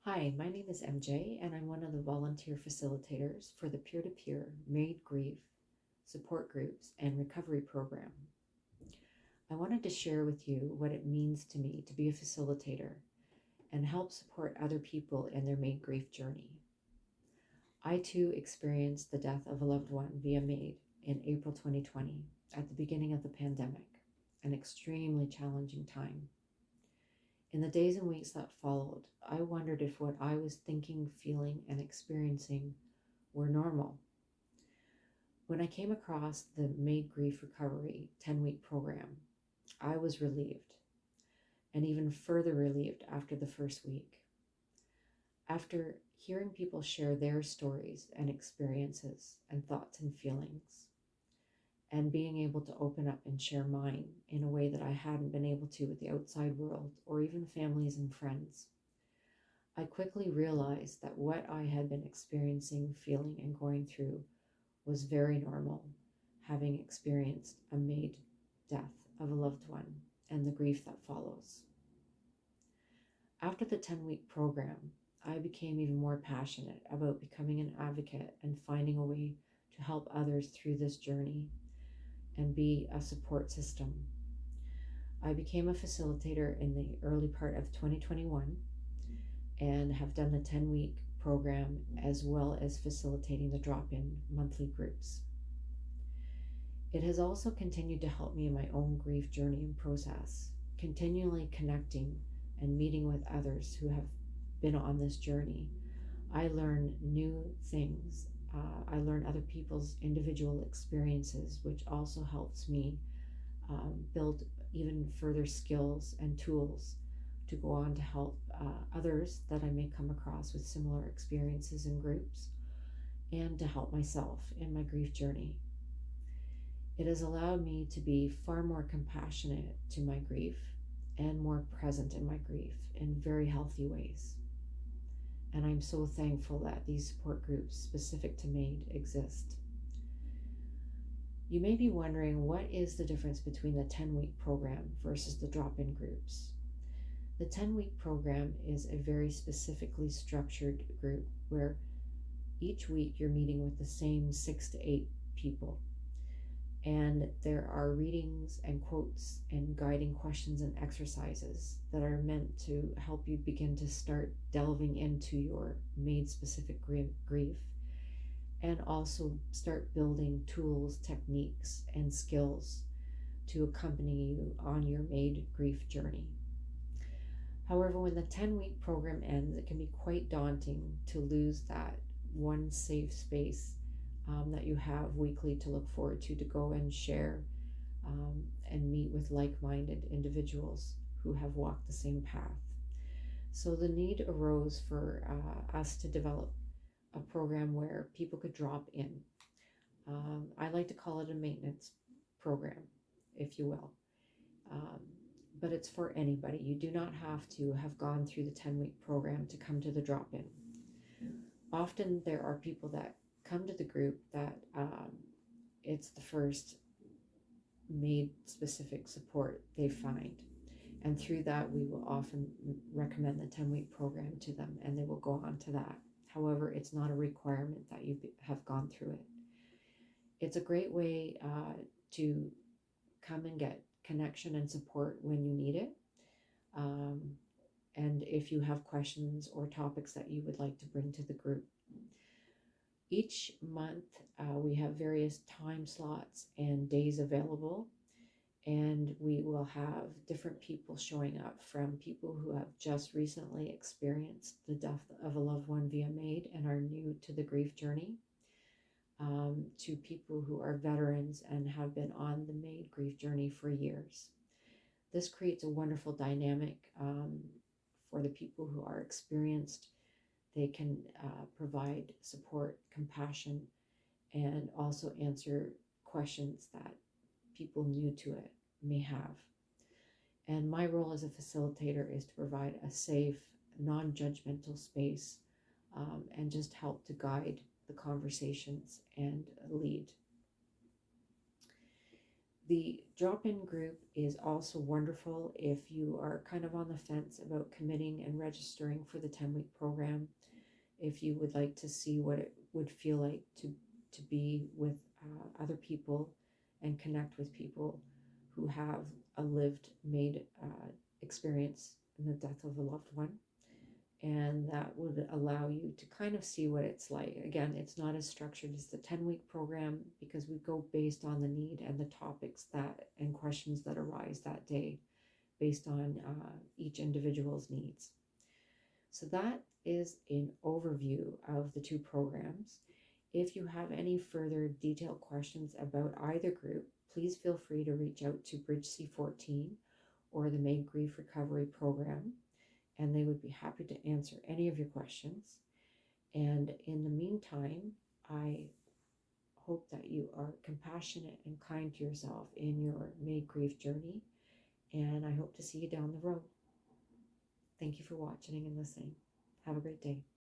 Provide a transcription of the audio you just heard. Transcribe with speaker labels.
Speaker 1: Hi, my name is MJ, and I'm one of the volunteer facilitators for the peer-to-peer Made Grief support groups and recovery program. I wanted to share with you what it means to me to be a facilitator and help support other people in their Made Grief journey. I too experienced the death of a loved one via Made in April 2020 at the beginning of the pandemic, an extremely challenging time. In the days and weeks that followed, I wondered if what I was thinking, feeling, and experiencing were normal. When I came across the Made Grief Recovery 10-week program, I was relieved, and even further relieved after the first week. After hearing people share their stories and experiences and thoughts and feelings, and being able to open up and share mine in a way that I hadn't been able to with the outside world or even families and friends, I quickly realized that what I had been experiencing, feeling, and going through was very normal, having experienced a made death of a loved one and the grief that follows. After the 10-week program, I became even more passionate about becoming an advocate and finding a way to help others through this journey and be a support system. I became a facilitator in the early part of 2021 and have done the 10-week program as well as facilitating the drop-in monthly groups. It has also continued to help me in my own grief journey and process, continually connecting and meeting with others who have been on this journey. I learn new things. I learn other people's individual experiences, which also helps me build even further skills and tools to go on to help others that I may come across with similar experiences in groups, and to help myself in my grief journey. It has allowed me to be far more compassionate to my grief and more present in my grief in very healthy ways. And I'm so thankful that these support groups specific to MAID exist. You may be wondering, what is the difference between the 10-week program versus the drop-in groups? The 10-week program is a very specifically structured group where each week you're meeting with the same 6 to 8 people. And there are readings and quotes and guiding questions and exercises that are meant to help you begin to start delving into your MAID specific grief, and also start building tools, techniques, and skills to accompany you on your MAID grief journey. However, when the 10-week program ends, it can be quite daunting to lose that one safe space that you have weekly to look forward to go and share and meet with like-minded individuals who have walked the same path. So the need arose for us to develop a program where people could drop in. I like to call it a maintenance program, if you will. But it's for anybody. You do not have to have gone through the 10-week program to come to the drop-in. Often there are people that come to the group that it's the first MAID specific support they find. And through that, we will often recommend the 10-week program to them, and they will go on to that. However, it's not a requirement that you have gone through it. It's a great way to come and get connection and support when you need it. And if you have questions or topics that you would like to bring to the group. Each month, we have various time slots and days available, and we will have different people showing up, from people who have just recently experienced the death of a loved one via MAID and are new to the grief journey, to people who are veterans and have been on the MAID grief journey for years. This creates a wonderful dynamic for the people who are experienced. They can provide support, compassion, and also answer questions that people new to it may have. And my role as a facilitator is to provide a safe, non-judgmental space and just help to guide the conversations and lead. The drop-in group is also wonderful if you are kind of on the fence about committing and registering for the 10-week program. If you would like to see what it would feel like to be with other people and connect with people who have a lived made experience in the death of a loved one, and that would allow you to kind of see what it's like. Again, it's not as structured as the 10-week program because we go based on the need and the topics that and questions that arise that day based on each individual's needs. So that is an overview of the two programs. If you have any further detailed questions about either group, please feel free to reach out to Bridge C14 or the Made Grief Recovery Program, and they would be happy to answer any of your questions. And in the meantime, I hope that you are compassionate and kind to yourself in your Made Grief journey, and I hope to see you down the road. Thank you for watching and listening. Have a great day.